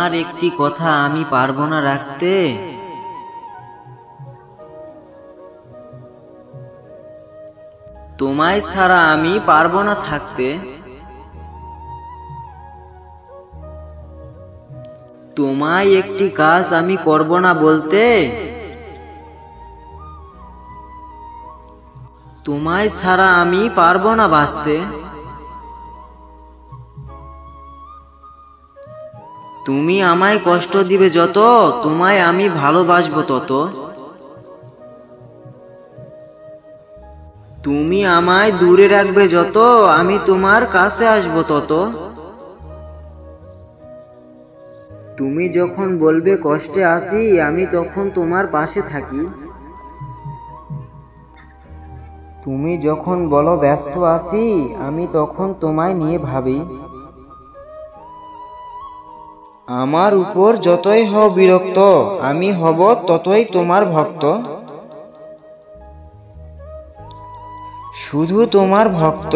তোমার একটি কথা আমি পারবো না রাখতে। তোমায় ছাড়া আমি পারবো না থাকতে। তোমায় একটি কাজ আমি করব না বলতে। তোমায় ছাড়া আমি পারবো না বাঁচতে। তুমি আমায় কষ্ট দিবে যত, তোমায় আমি ভালোবাসবো তত। তুমি আমায় দূরে রাখবে যত, আমি তোমার কাছে আসবো তত। তুমি যখন বলবে কষ্টে আছি, আমি তখন তোমার পাশে থাকি। তুমি যখন বলো ব্যস্ত আছি, আমি তখন তোমায় নিয়ে ভাবি। আমার উপর যতই হও বিরক্ত, আমি হব ততই তোমার ভক্ত। শুধু তোমার ভক্ত।